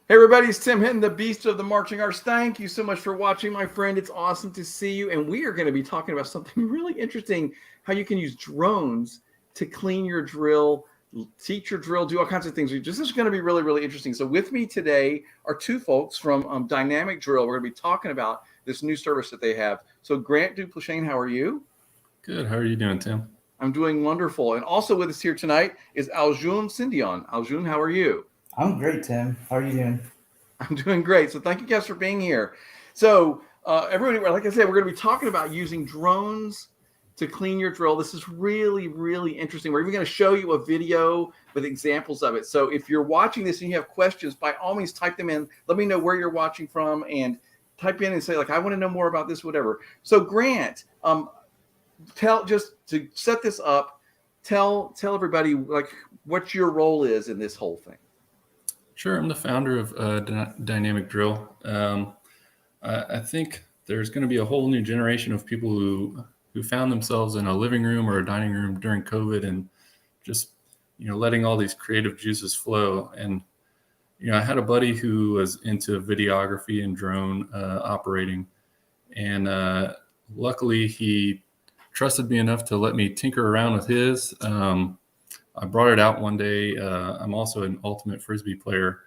Hey everybody, it's Tim Hinton, the Beast of the Marching Arts. Thank you so much for watching, my friend. It's awesome to see you. And we are going to be talking about something really interesting, how you can use drones to clean your drill, teach your drill, do all kinds of things. This is going to be really, really interesting. So with me today are two folks from Dynamic Drill. We're going to be talking about this new service that they have. So Grant Duplechain, how are you? Good. How are you doing, Tim? I'm doing wonderful. And also with us here tonight is Aljun Sindion. Aljun, how are you? I'm great, Tim. How are you doing? I'm doing great. So thank you guys for being here. So everybody, like I said, we're going to be talking about using drones to clean your drill. This is really, really interesting. We're even going to show you a video with examples of it. So if you're watching this and you have questions, by all means, type them in. Let me know where you're watching from and type in and say, like, I want to know more about this, whatever. So Grant, just to set this up, tell everybody like what your role is in this whole thing. Sure. I'm the founder of Dynamic Drill. I think there's going to be a whole new generation of people who found themselves in a living room or a dining room during COVID and just, letting all these creative juices flow. And, I had a buddy who was into videography and drone operating. And luckily, he trusted me enough to let me tinker around with his. I brought it out one day. I'm also an ultimate Frisbee player.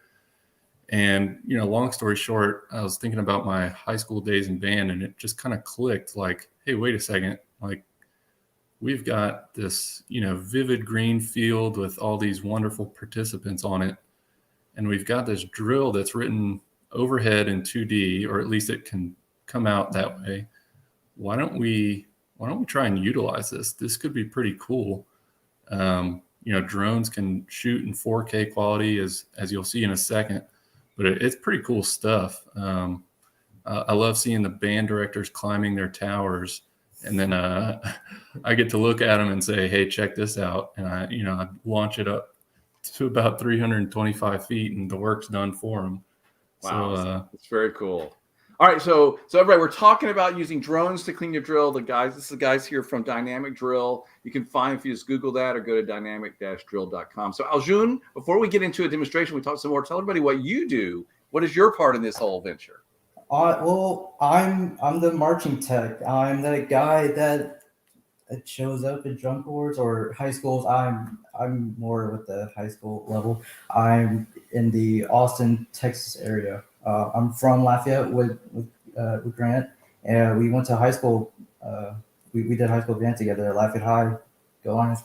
And, long story short, I was thinking about my high school days in band and it just kind of clicked like, hey, wait a second. Like we've got this, vivid green field with all these wonderful participants on it. And we've got this drill that's written overhead in 2D, or at least it can come out that way. Why don't we try and utilize this? This could be pretty cool. Drones can shoot in 4K quality as you'll see in a second, but it's pretty cool stuff. I love seeing the band directors climbing their towers, and then I get to look at them and say, "Hey, check this out!" And I launch it up to about 325 feet, and the work's done for them. Wow, so, it's very cool. All right, so everybody, we're talking about using drones to clean your drill. This is the guys here from Dynamic Drill. You can find if you just Google that or go to dynamic-drill.com. So Aljun, before we get into a demonstration, we talk some more. Tell everybody what you do. What is your part in this whole venture? Well, I'm the marching tech. I'm that guy that shows up at drum corps or high schools. I'm more with the high school level. I'm in the Austin, Texas area. I'm from Lafayette with Grant, and we went to high school. We did high school band together at Lafayette High. Go Lions.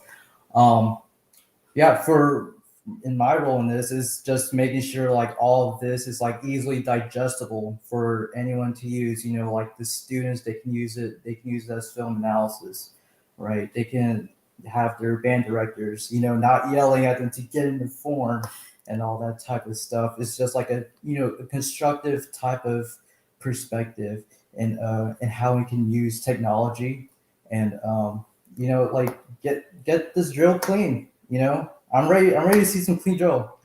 In my role in this is just making sure like all of this is like easily digestible for anyone to use. Like the students, they can use it. They can use it as film analysis, right? They can have their band directors, not yelling at them to get into form and all that type of stuff. It's just like a constructive type of perspective and how we can use technology and like get this drill clean. I'm ready to see some clean drill.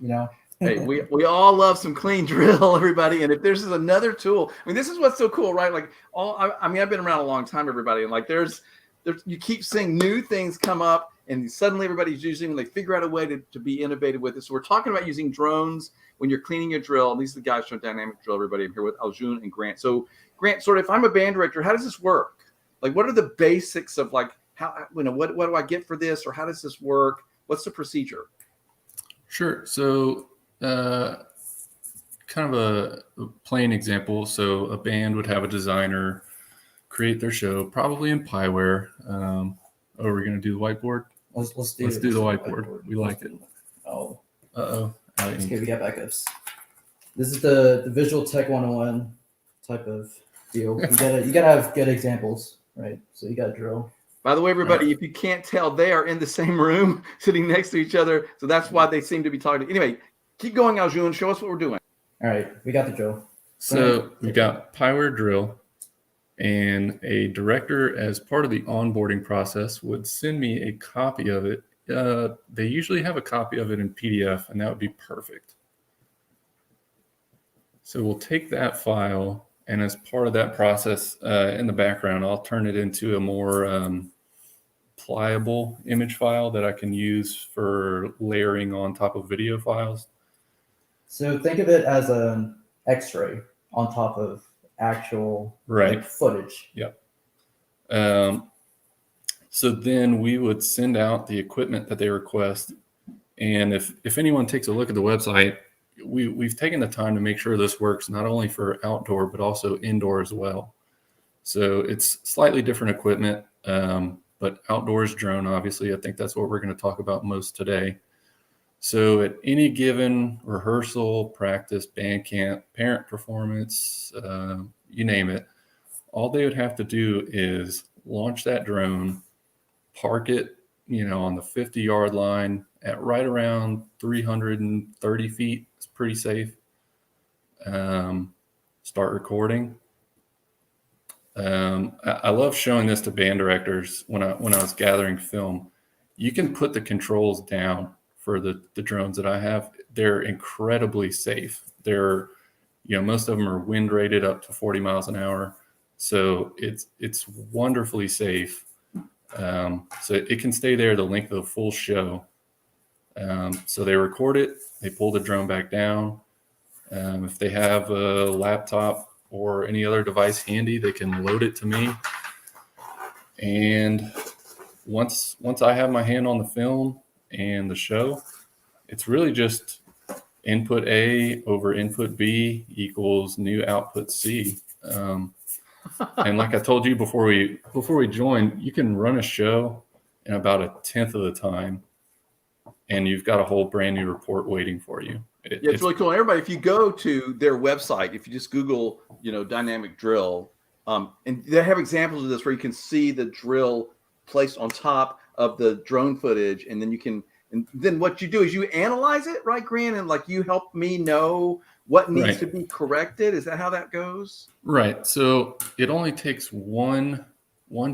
Hey, we all love some clean drill, everybody. And if there's another tool, this is what's so cool, right? Like I've been around a long time, everybody, and like there's you keep seeing new things come up. And suddenly everybody's using them. They figure out a way to be innovative with it. So we're talking about using drones when you're cleaning your drill. These are the guys from Dynamic Drill, everybody. I'm here with Aljun and Grant. So Grant, sort of, if I'm a band director, how does this work? Like, what are the basics of like, how, what do I get for this? Or how does this work? What's the procedure? Sure. So kind of a plain example. So a band would have a designer create their show, probably in Piware. We're going to do the whiteboard. Let's do the whiteboard. We like it. Oh. Uh-oh. Okay, we got backups. This is the Visual Tech 101 type of deal. You gotta have good examples, right? So you gotta drill. By the way, everybody, if you can't tell, they are in the same room, sitting next to each other. So that's why they seem to be talking. Anyway, keep going, Aljun. Show us what we're doing. All right, we got the drill. So we got Piware drill. And a director, as part of the onboarding process, would send me a copy of it. They usually have a copy of it in PDF, and that would be perfect. So we'll take that file, and as part of that process, in the background, I'll turn it into a more pliable image file that I can use for layering on top of video files. So think of it as an X-ray on top of actual Right. footage. So then we would send out the equipment that they request. And if anyone takes a look at the website, we've taken the time to make sure this works not only for outdoor, but also indoor as well. So it's slightly different equipment, but outdoors drone, obviously, I think that's what we're going to talk about most today. So at any given rehearsal, practice, band camp, parent performance, you name it, all they would have to do is launch that drone, park it, on the 50-yard line at right around 330 feet. It's pretty safe. Start recording. I love showing this to band directors when I was gathering film. You can put the controls down for the drones that I have. They're incredibly safe. They're, most of them are wind rated up to 40 miles an hour. So it's wonderfully safe. So it can stay there the length of the full show. So they record it, they pull the drone back down. If they have a laptop or any other device handy, they can load it to me. And once I have my hand on the film and the show, it's really just input A over input B equals new output C. And like I told you before we joined, you can run a show in about 1/10 of the time, and you've got a whole brand new report waiting for you. It's really cool. And everybody, if you go to their website, if you just Google, Dynamic Drill, and they have examples of this where you can see the drill placed on top of the drone footage, and then what you do is you analyze it, right, Grant? And like you help me know what needs to be corrected. Is that how that goes? Right. So it only takes one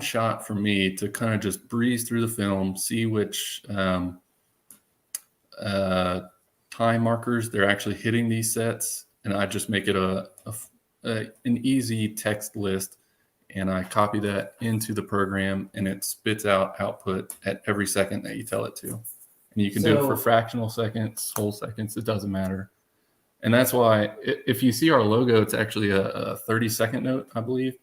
shot for me to kind of just breeze through the film, see which time markers they're actually hitting these sets, and I just make it an easy text list, and I copy that into the program, and it spits out output at every second that you tell it to. And you can do it for fractional seconds, whole seconds, it doesn't matter. And that's why if you see our logo, it's actually a 30-second note, I believe,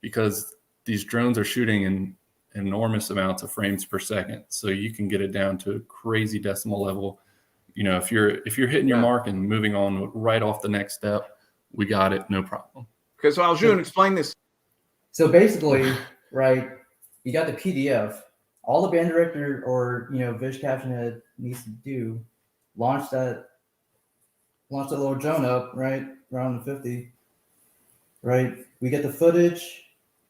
because these drones are shooting in enormous amounts of frames per second. So you can get it down to a crazy decimal level. If you're hitting your mark and moving on right off the next step, we got it, no problem. Okay, so Aljun, explain this. So basically, right, you got the PDF. All the band director or Vish caption head needs to do, launch that little drone up, right, around the 50. Right, we get the footage,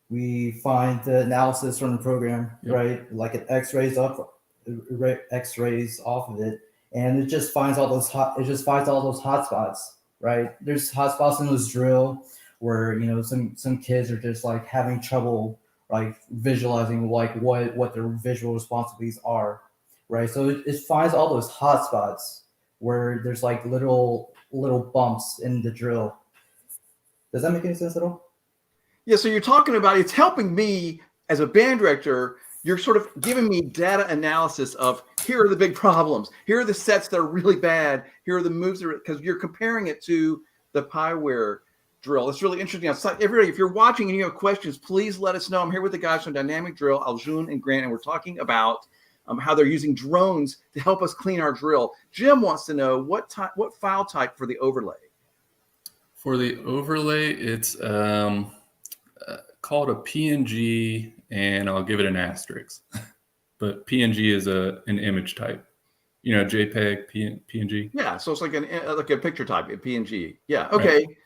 we find the analysis from the program, right, like it X-rays off of it, and it just finds all those hot spots, right? There's hot spots in this drill where some kids are just like having trouble like visualizing like what their visual responsibilities are, right? So it finds all those hot spots where there's like little bumps in the drill. Does that make any sense at all? Yeah, so you're talking about it's helping me as a band director. You're sort of giving me data analysis of here are the big problems. Here are the sets that are really bad. Here are the moves because you're comparing it to the Pieware drill. It's really interesting. Everybody, if you're watching and you have questions, please let us know. I'm here with the guys from Dynamic Drill, Aljun and Grant, and we're talking about how they're using drones to help us clean our drill. Jim wants to know what file type for the overlay. For the overlay, it's called a PNG, and I'll give it an asterisk. But PNG is an image type. JPEG, PNG. Yeah, so it's like a picture type, a PNG. Yeah, okay. Right.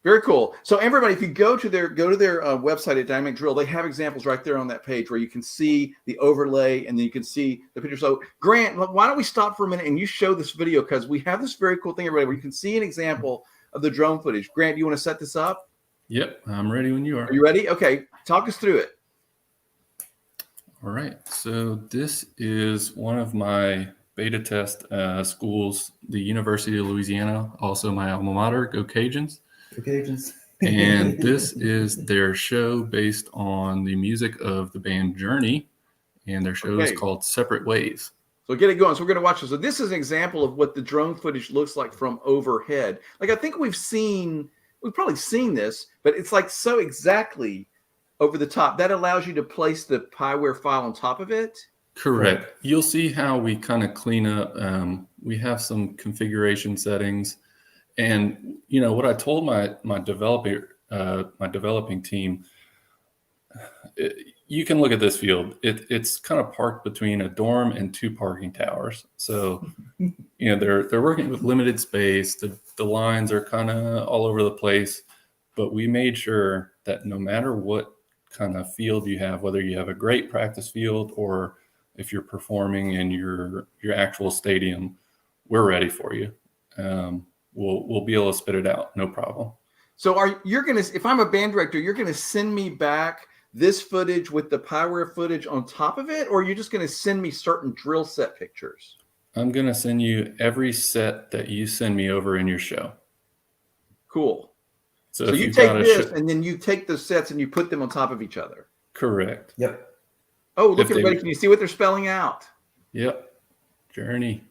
Very cool. So everybody, if you go to their website at Dynamic Drill, they have examples right there on that page where you can see the overlay and then you can see the picture. So Grant, why don't we stop for a minute and you show this video, because we have this very cool thing, everybody, where you can see an example of the drone footage. Grant, do you want to set this up? Yep, I'm ready when you are. Are you ready? Okay, talk us through it. All right. So this is one of my beta test schools, the University of Louisiana, also my alma mater, Go Cajuns. And this is their show based on the music of the band Journey, and their show is called Separate Ways. So get it going. So we're going to watch this. So this is an example of what the drone footage looks like from overhead. Like I think we've probably seen this, but it's like so exactly over the top. That allows you to place the Piware file on top of it. Correct. You'll see how we kind of clean up. We have some configuration settings, and what I told my developing team. You can look at this field. It's kind of parked between a dorm and 2 parking towers. So, they're working with limited space. The lines are kind of all over the place, but we made sure that no matter what kind of field you have, whether you have a great practice field or if you're performing in your actual stadium, we're ready for you. We'll be able to spit it out, no problem. So if I'm a band director, you're gonna send me back this footage with the Piware footage on top of it, or you're just going to send me certain drill set pictures? I'm going to send you every set that you send me over in your show. Cool. So if you you've take got this and then you take those sets and you put them on top of each other. Correct. Yep. Oh, look, everybody, can you see what they're spelling out? Yep. Journey.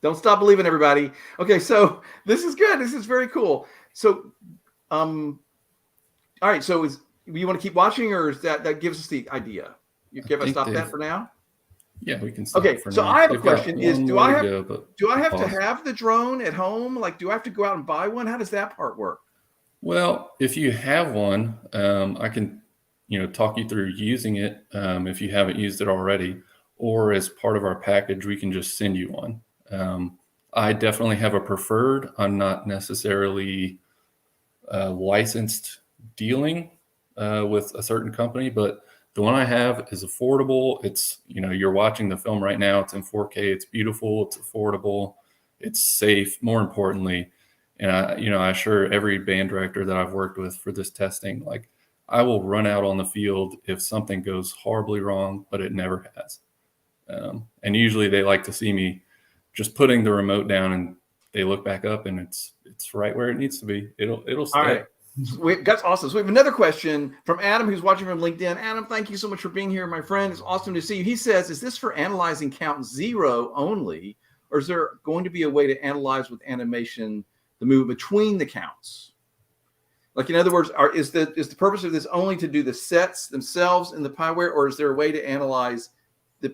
Don't stop believing, everybody. Okay, so this is good. This is very cool. So, all right, so you want to keep watching, or is that gives us the idea? You give us stop that for now? Yeah, we can stop okay, it for so now. I have a question is, do I have pause. to have the drone at home? Like, do I have to go out and buy one? How does that part work? Well, if you have one, I can, talk you through using it if you haven't used it already, or as part of our package, we can just send you one. I definitely have a preferred. I'm not necessarily licensed dealing with a certain company, but the one I have is affordable. It's, you're watching the film right now. It's in 4K. It's beautiful. It's affordable. It's safe. More importantly, and I assure every band director that I've worked with for this testing, like I will run out on the field if something goes horribly wrong, but it never has. And usually they like to see me just putting the remote down, and they look back up, and it's right where it needs to be. It'll stay. All right. That's awesome. So we have another question from Adam, who's watching from LinkedIn. Adam, thank you so much for being here, my friend. It's awesome to see you. He says, is this for analyzing count 0 only, or is there going to be a way to analyze with animation the movement between the counts? Like, in other words, is the purpose of this only to do the sets themselves in the Piware, or is there a way to analyze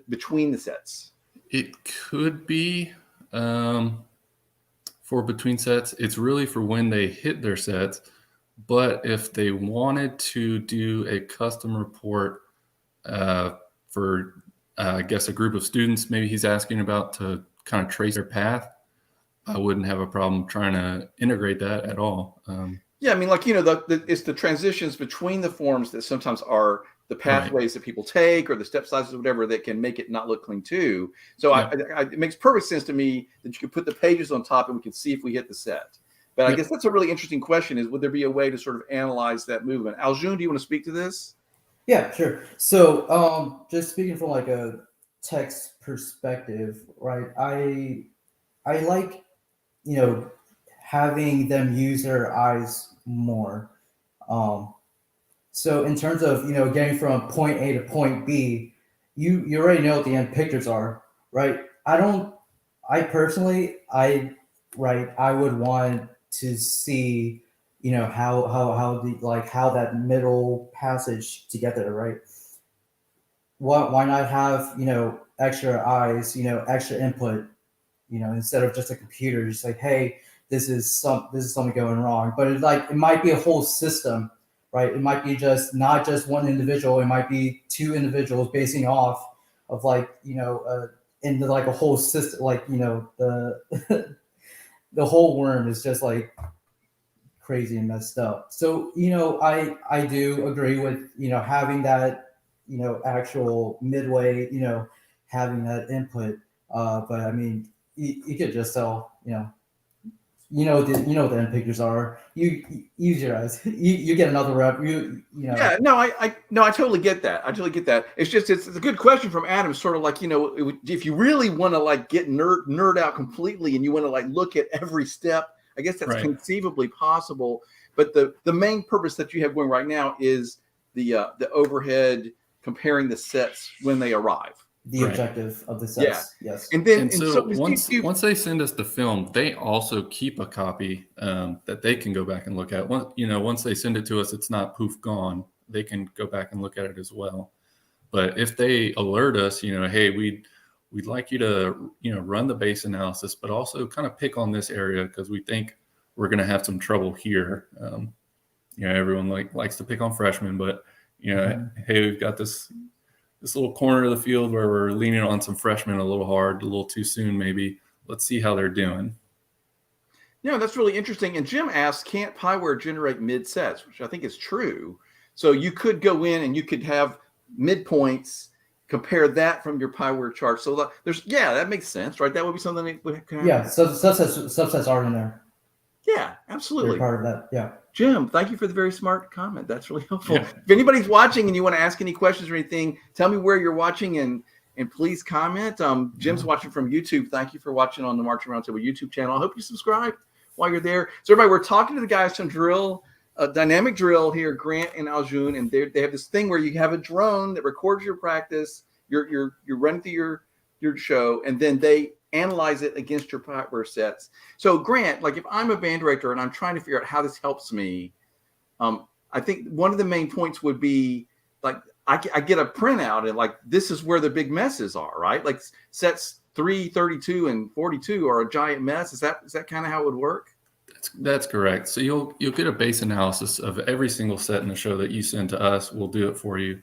between the sets? It could be for between sets. It's really for when they hit their sets. But if they wanted to do a custom report for, I guess, a group of students, maybe he's asking about to kind of trace their path, I wouldn't have a problem trying to integrate that at all. Yeah, I mean, like, it's the transitions between the forms that sometimes are the pathways that people take, or the step sizes or whatever, that can make it not look clean too. So it makes perfect sense to me that you could put the pages on top and we can see if we hit the set. But I guess that's a really interesting question, is would there be a way to sort of analyze that movement? Aljun, do you want to speak to this? Yeah, sure. So just speaking from like a text perspective, right? I like, having them use their eyes more. So in terms of, getting from point A to point B, you already know what the end pictures are, right? I would want to see, how that middle passage together, right? Why not have, extra eyes, extra input, instead of just a computer, just like, hey, this is something going wrong. But it might be a whole system, right? It might be not just one individual. It might be 2 individuals basing off of in like a whole system, the the whole worm is just like crazy and messed up. So, I do agree with, having that, actual midway, having that input. But I mean, you could just tell, what the end pictures are. You use your eyes. You get another rep. Yeah, no, I totally get that. I totally get that. It's just it's a good question from Adam. Sort of like, if you really want to like get nerd out completely, and you want to like look at every step, I guess that's conceivably possible. But the main purpose that you have going right now is the overhead comparing the sets when they arrive. the Right. objective of the sets. Yes. And then And and so so once they send us the film, they also keep a copy that they can go back and look at. Once they send it to us, it's not poof gone. They can go back and look at it as well. But if they alert us, hey, we'd like you to run the base analysis, but also kind of pick on this area because we think we're going to have some trouble here. Everyone likes to pick on freshmen, but hey, we've got this little corner of the field where we're leaning on some freshmen a little hard, a little too soon, maybe. Let's see how they're doing. That's really interesting. And Jim asks, can't Pyware generate mid sets, which I think is true. So you could go in and you could have midpoints, compare that from your Pyware chart. So that makes sense, right? That would be something that would happen. Yeah, subsets are in there. Yeah, absolutely. They're part of that. Yeah. Jim, thank you for the very smart comment. That's really helpful. Yeah. If anybody's watching and you want to ask any questions or anything, tell me where you're watching and please comment. Jim's watching from YouTube. Thank you for watching on the Marching Roundtable YouTube channel. I hope you subscribe while you're there. So everybody, we're talking to the guys from Dynamic Drill here, Grant and Aljun, and they have this thing where you have a drone that records your practice. You're running through your show, and then they analyze it against your Pyware sets. So Grant, like if I'm a band director and I'm trying to figure out how this helps me, I think one of the main points would be like I get a printout and like this is where the big messes are, right? Like sets 3, 32, and 42 are a giant mess. Is that kind of how it would work? That's correct. So you'll get a base analysis of every single set in the show that you send to us. We'll do it for you.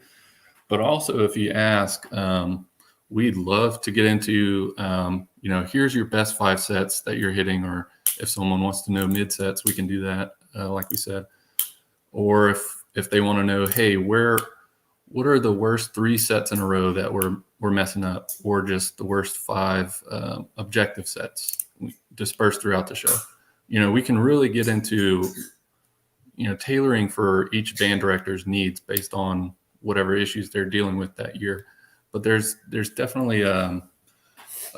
But also, if you ask, we'd love to get into, here's your best 5 sets that you're hitting, or if someone wants to know mid sets, we can do that, like we said. Or if they want to know, hey, what are the worst 3 sets in a row that we're messing up, or just the worst 5 objective sets dispersed throughout the show. We can really get into, tailoring for each band director's needs based on whatever issues they're dealing with that year. But there's definitely a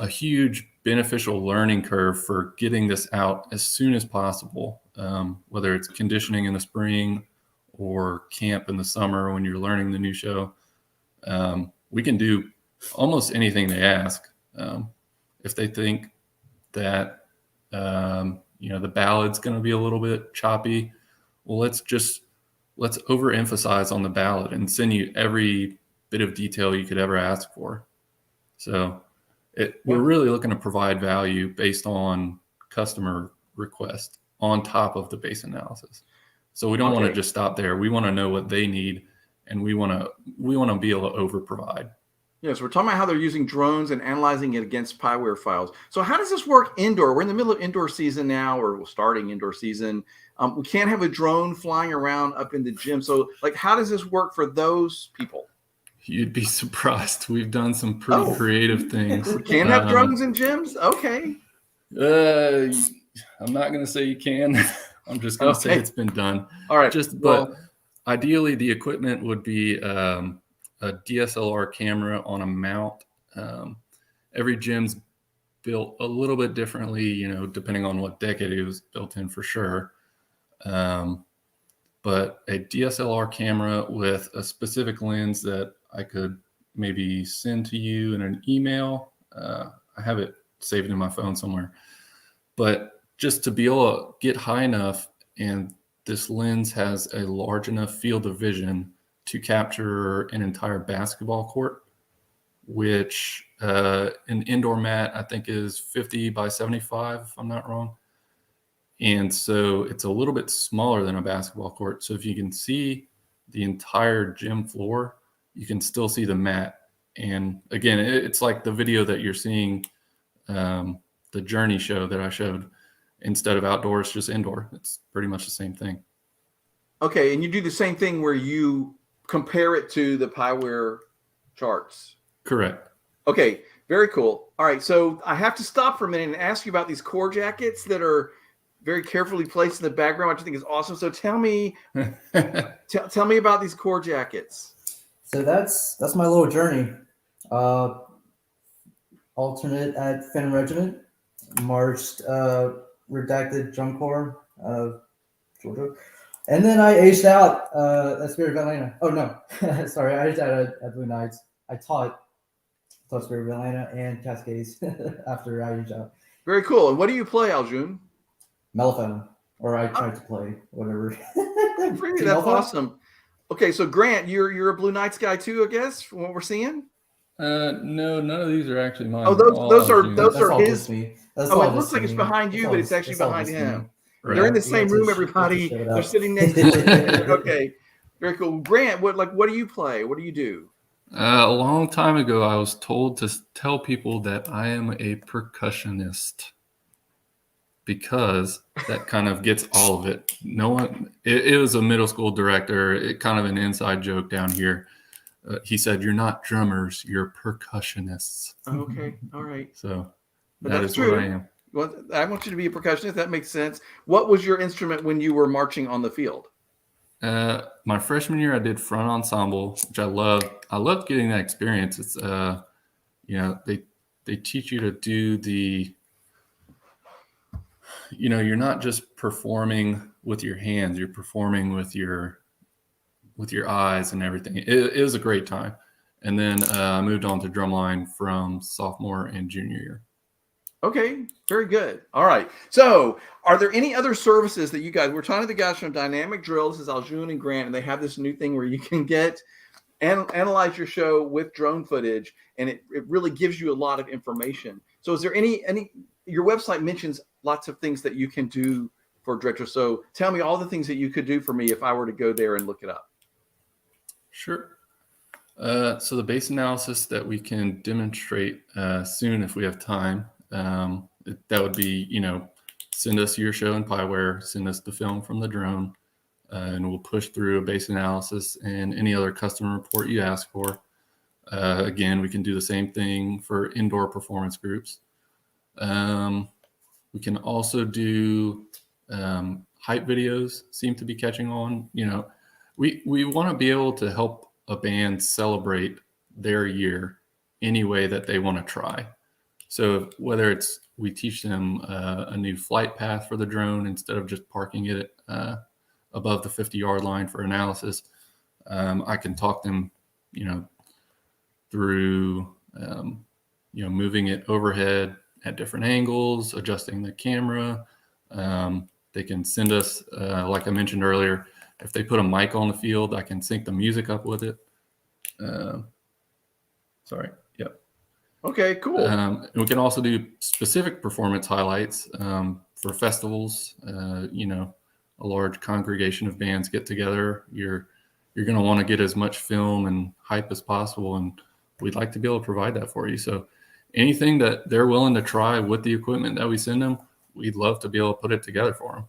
huge beneficial learning curve for getting this out as soon as possible, whether it's conditioning in the spring or camp in the summer when you're learning the new show. We can do almost anything they ask. If they think that, the ballad's going to be a little bit choppy, well, let's overemphasize on the ballad and send you every bit of detail you could ever ask for. So we're really looking to provide value based on customer request on top of the base analysis. So we don't want to just stop there. We want to know what they need, and we want to be able to over provide. Yes, we're talking about how they're using drones and analyzing it against Pyware files. So how does this work indoor? We're in the middle of indoor season now, or we're starting indoor season. We can't have a drone flying around up in the gym. So like, how does this work for those people? You'd be surprised. We've done some pretty creative things. We can't have drones in gyms? Okay. I'm not going to say you can. I'm just going to say it's been done. All right. But ideally, the equipment would be a DSLR camera on a mount. Every gym's built a little bit differently, depending on what decade it was built in for sure. But a DSLR camera with a specific lens that I could maybe send to you in an email. I have it saved in my phone somewhere. But just to be able to get high enough, and this lens has a large enough field of vision to capture an entire basketball court, which an indoor mat, I think, is 50 by 75, if I'm not wrong. And so it's a little bit smaller than a basketball court. So if you can see the entire gym floor, you can still see the mat. And again, it's like the video that you're seeing, the Journey show that I showed. Instead of outdoors, just indoor. It's pretty much the same thing. Okay, and you do the same thing where you compare it to the Pyware charts. Correct. Okay, very cool. All right, so I have to stop for a minute and ask you about these core jackets that are very carefully placed in the background, which I think is awesome. So tell me, tell me about these core jackets. So that's my little journey. Alternate at Fenn Regiment, marched redacted Drum Corps of Georgia. And then I aged out at Spirit of Atlanta. Oh, no. Sorry, I aged out at Blue Knights. I taught Clarksburg, Atlanta, and Cascades after I job. Very cool. And what do you play, Aljun? Mellophone, or I tried to play whatever. Really, that's awesome. Okay, so Grant, you're a Blue Knights guy too, I guess, from what we're seeing. No, none of these are actually mine. Oh, They're all those are Aljune's. those That's are all his. just me. That's Oh, all it looks just like it's me. behind you, That's but all it's actually that's all behind just him. me. Right. They're in the You same have to room, you have to everybody. shut it They're up. sitting next to each other. Okay, very cool. Grant, what do you play? What do you do? A long time ago, I was told to tell people that I am a percussionist because that kind of gets all of it. No one, it was a middle school director, kind of an inside joke down here. He said, "You're not drummers, you're percussionists." Okay, all right. So But that that's is true. what I am. Well, I want you to be a percussionist. That makes sense. What was your instrument when you were marching on the field? My freshman year, I did front ensemble, which I loved. I loved getting that experience. It's they teach you to do the, you're not just performing with your hands, you're performing with your eyes and everything. It was a great time. And then I moved on to drumline from sophomore and junior year. Okay, very good. All right. So, are there any other services that you guys? We're talking to the guys from Dynamic Drill. This is Aljun and Grant, and they have this new thing where you can analyze your show with drone footage, and it really gives you a lot of information. So, is there any? Your website mentions lots of things that you can do for Director. So, tell me all the things that you could do for me if I were to go there and look it up. Sure. So the base analysis that we can demonstrate soon, if we have time, that would be, send us your show in Piware, send us the film from the drone, and we'll push through a base analysis and any other custom report you ask for. Again, we can do the same thing for indoor performance groups. We can also do hype videos, seem to be catching on. We want to be able to help a band celebrate their year any way that they want to try. So whether it's we teach them a new flight path for the drone instead of just parking it above the 50-yard line for analysis, I can talk them, through, moving it overhead at different angles, adjusting the camera. They can send us, like I mentioned earlier, if they put a mic on the field, I can sync the music up with it. Sorry. Yep. Okay, cool. And we can also do specific performance highlights for festivals. A large congregation of bands get together. You're going to want to get as much film and hype as possible, and we'd like to be able to provide that for you. So anything that they're willing to try with the equipment that we send them, we'd love to be able to put it together for them.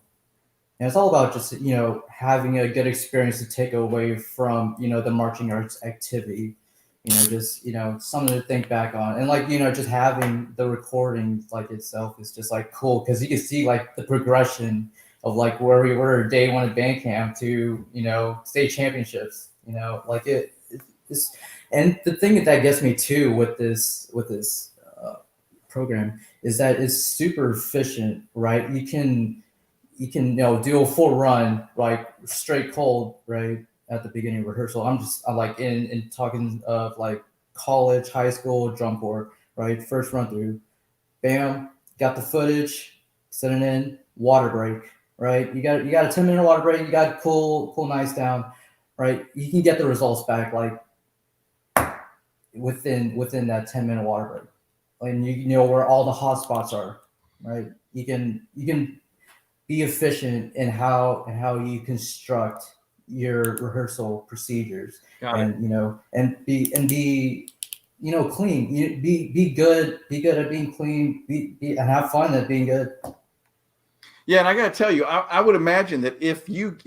And it's all about just, having a good experience to take away from, the marching arts activity, just, something to think back on. And just having the recording itself is just cool because you can see the progression of where we were day one at band camp to, state championships, it's, and the thing that gets me too with this program is that it's super efficient, right? You can do a full run straight cold right at the beginning of rehearsal. I'm in talking of college, high school drum corps, right? First run through, bam, got the footage, send it in, water break, right? You got a 10-minute water break, you got to cool nice down, right? You can get the results back within that 10-minute water break. And you know where all the hot spots are, right? You can be efficient in how you construct your rehearsal procedures. Got it. And be clean. Be good at being clean. Be and have fun at being good. Yeah, and I got to tell you, I would imagine that if your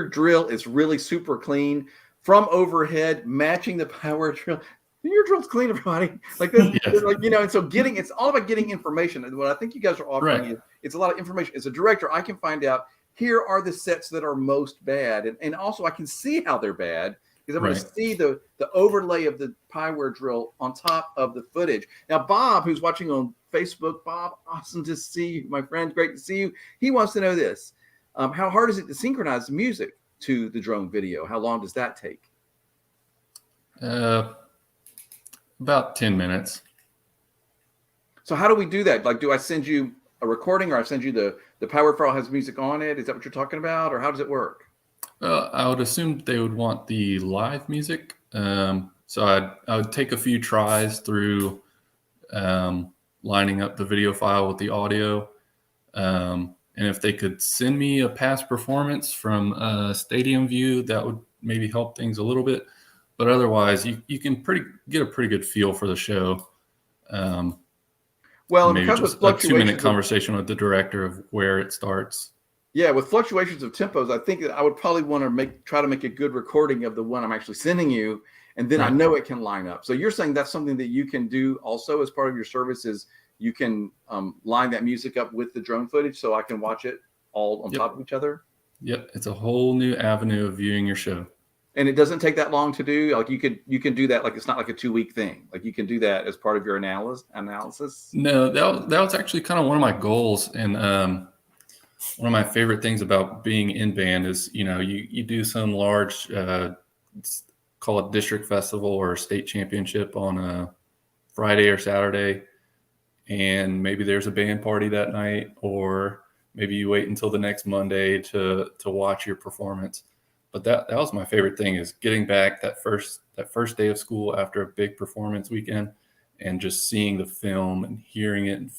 drill is really super clean from overhead, matching the power drill, your drill's clean, everybody. And so it's all about getting information. And what I think you guys are offering is it's a lot of information. As a director, I can find out here are the sets that are most bad, and also I can see how they're bad because I'm going to see the overlay of the Piware drill on top of the footage. Now, Bob, who's watching on Facebook, Bob, awesome to see you, my friend. Great to see you. He wants to know this: how hard is it to synchronize music to the drone video? How long does that take? About 10 minutes. So how do we do that? Like, do I send you a recording, or I send you the power file has music on it? Is that what you're talking about, or how does it work? I would assume they would want the live music. So I would take a few tries through lining up the video file with the audio. And if they could send me a past performance from Stadium View, that would maybe help things a little bit. But otherwise, you can get a pretty good feel for the show. Well, and Maybe because just with a 2-minute fluctuations, conversation with the director of where it starts. yeah, with fluctuations of tempos, I think that I would probably want to try to make a good recording of the one I'm actually sending you, and then I Right. know it can line up. So you're saying that's something that you can do also as part of your service, is you can line that music up with the drone footage, so I can watch it all on Yep. top of each other. Yep, it's a whole new avenue of viewing your show. And it doesn't take that long to do. Like you can do that. Like it's not like a 2-week thing. Like you can do that as part of your analysis. No, that was actually kind of one of my goals, and one of my favorite things about being in band is, you do some large, call it district festival or state championship on a Friday or Saturday, and maybe there's a band party that night, or maybe you wait until the next Monday to watch your performance. But that was my favorite thing, is getting back that first day of school after a big performance weekend and just seeing the film and hearing it and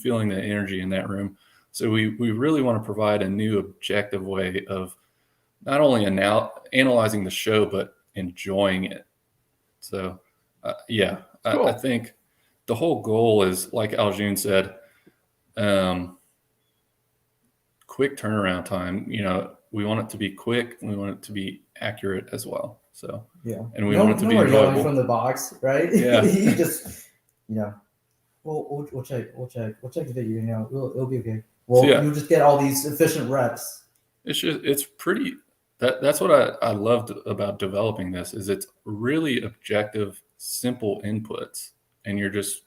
feeling the energy in that room. So we really want to provide a new objective way of not only analyzing the show, but enjoying it. So, yeah, Cool. I think the whole goal is, like Aljun said, quick turnaround time. We want it to be quick, and we want it to be accurate as well. So, Yeah. and we want it to be more yelling enjoyable. from the box, right? Yeah. You just, we'll check the video. It'll be okay. Well, So, yeah. you'll just get all these efficient reps. It's pretty. That's what I loved about developing this, is it's really objective, simple inputs, and you're just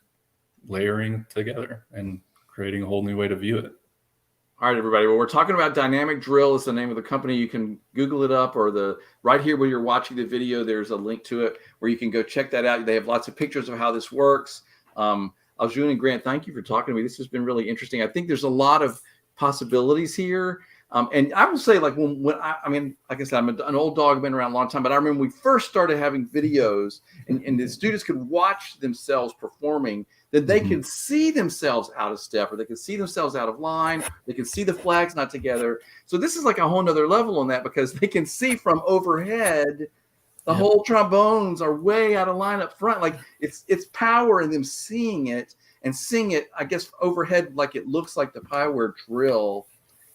layering together and creating a whole new way to view it. All right, everybody. Well, we're talking about Dynamic Drill is the name of the company. You can Google it up, or right here where you're watching the video, there's a link to it where you can go check that out. They have lots of pictures of how this works. Aljun and Grant, thank you for talking to me. This has been really interesting. I think there's a lot of possibilities here. And I will say, like, when like I said, I'm an old dog, been around a long time, but I remember we first started having videos and the students could watch themselves performing, that they could see themselves out of step, or they could see themselves out of line. They could see the flags not together. So this is like a whole nother level on that, because they can see from overhead the whole trombones are way out of line up front. Like it's power in them seeing it and seeing it, I guess, overhead, like it looks like the Pieware drill.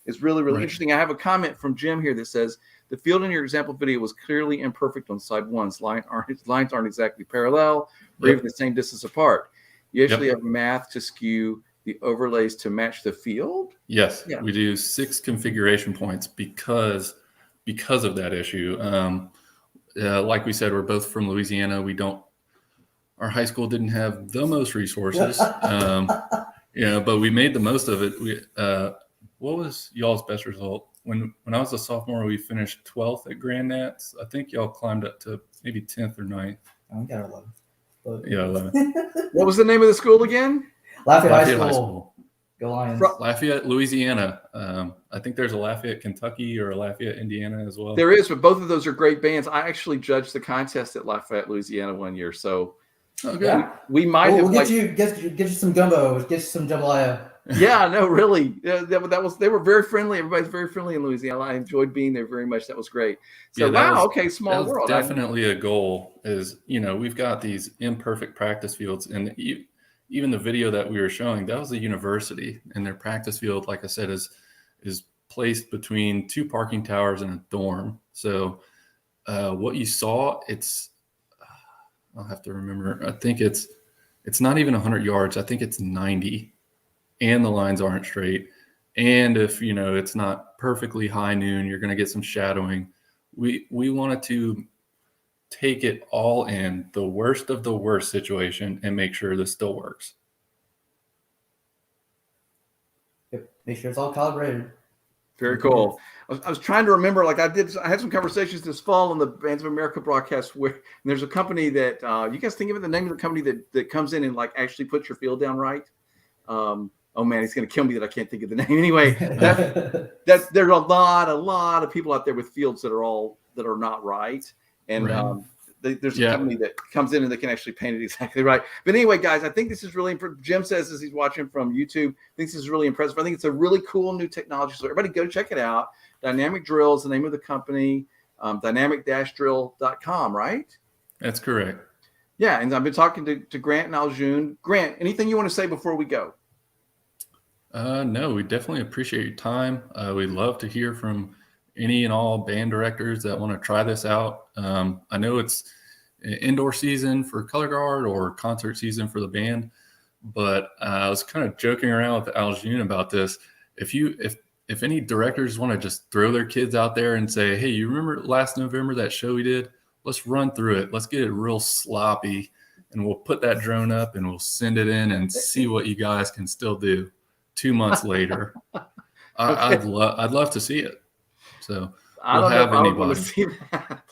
Is really, really interesting. I have a comment from Jim here that says, the field in your example video was clearly imperfect on side one. Lines aren't exactly parallel, or even the same distance apart. You actually have math to skew the overlays to match the field? Yes, we do 6 configuration points because of that issue. Like we said, we're both from Louisiana. Our high school didn't have the most resources, but we made the most of it. What was y'all's best result? When I was a sophomore, we finished 12th at Grand Nats. I think y'all climbed up to maybe 10th or 9th. I got 11. But... Yeah, 11. What was the name of the school again? Lafayette High School. Go Lions. Lafayette, Louisiana. I think there's a Lafayette, Kentucky, or a Lafayette, Indiana as well. There is, but both of those are great bands. I actually judged the contest at Lafayette, Louisiana one year, so we might have. We'll get you some gumbo. Get you some jambalaya. Yeah, no, really. They were very friendly. Everybody's very friendly in Louisiana. I enjoyed being there very much. That was great. So small world. Definitely a goal. Is we've got these imperfect practice fields, and even the video that we were showing, that was a university, and their practice field, like I said, is placed between 2 parking towers and a dorm. So what you saw, I'll have to remember. I think it's not even 100 yards. I think it's 90. And the lines aren't straight. And if, it's not perfectly high noon, you're going to get some shadowing. We wanted to take it all in, the worst of the worst situation, and make sure this still works. Yep. Make sure it's all calibrated. Very cool. I was trying to remember, like I had some conversations this fall on the Bands of America broadcast where there's a company that you guys think of it, the name of the company that comes in and like actually puts your field down right. Oh man, he's going to kill me that I can't think of the name. Anyway, there's a lot of people out there with fields that are not right. And Right. There's a company that comes in and they can actually paint it exactly right. But anyway, guys, I think this is really impressive. Jim says as he's watching from YouTube, thinks this is really impressive. I think it's a really cool new technology. So everybody go check it out. Dynamic Drill is the name of the company, dynamic-drill.com, right? That's correct. Yeah, and I've been talking to Grant and Aljun. Grant, anything you want to say before we go? No, we definitely appreciate your time. We'd love to hear from any and all band directors that want to try this out. I know it's indoor season for color guard or concert season for the band, but I was kind of joking around with Aljun about this. If any directors want to just throw their kids out there and say, hey, you remember last November that show we did? Let's run through it. Let's get it real sloppy, and we'll put that drone up and we'll send it in and see what you guys can still do 2 months later. I'd love to see it. So I don't know if I would want to see that.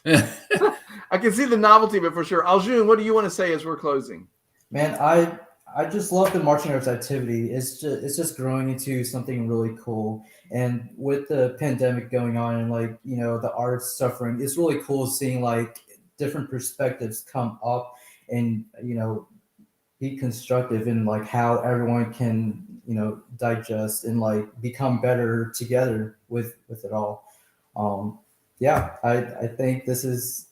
I can see the novelty, but for sure. Aljun, what do you want to say as we're closing? Man, I just love the marching arts activity. It's just growing into something really cool. And with the pandemic going on and like, you know, the arts suffering, it's really cool seeing like different perspectives come up and, you know, be constructive in like how everyone can, you know, digest and like become better together with it all. Yeah, I think this is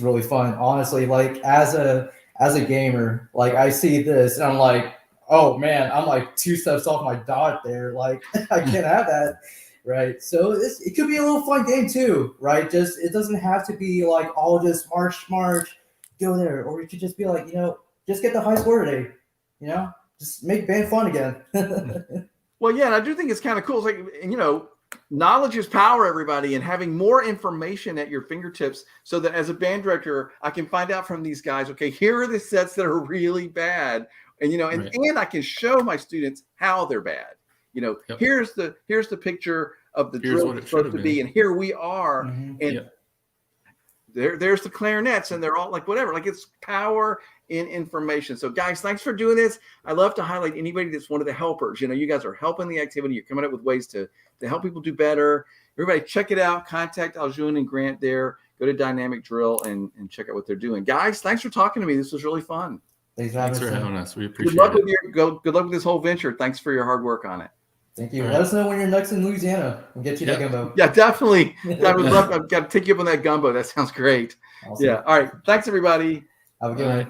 really fun. Honestly, like as a gamer, like I see this and I'm like, oh man, I'm like 2 steps off my dot there. Like I can't have that, right? So it could be a little fun game too, right? Just it doesn't have to be like all just march, go there, or it could just be like, you know, just get the high score today, you know, just make band fun again. Well, yeah, and I do think it's kind of cool. It's like, you know, knowledge is power, everybody, and having more information at your fingertips so that as a band director, I can find out from these guys, okay, here are the sets that are really bad. And, you know, and, Right. and I can show my students how they're bad. You know, Yep. here's the picture of the Here's drill what it it's supposed should to have be, been. and here we are. Mhm. And Yep. there's the clarinets, and they're all like whatever. Like it's power in information. So guys, thanks for doing this. I love to highlight anybody that's one of the helpers. You know, you guys are helping the activity. You're coming up with ways to help people do better. Everybody check it out. Contact Aljun and Grant there. Go to Dynamic Drill and check out what they're doing. Guys, thanks for talking to me. This was really fun. Thanks Thanks for us. having us. We Good appreciate luck it. with good luck with this whole venture. Thanks for your hard work on it. Thank you. All Let right. us know when you're next in Louisiana. We'll get you that Yep. gumbo. Yeah, definitely. I would love. I've got to take you up on that gumbo. That sounds great. Awesome. Yeah. All right. Thanks, everybody. Have a good All one. right.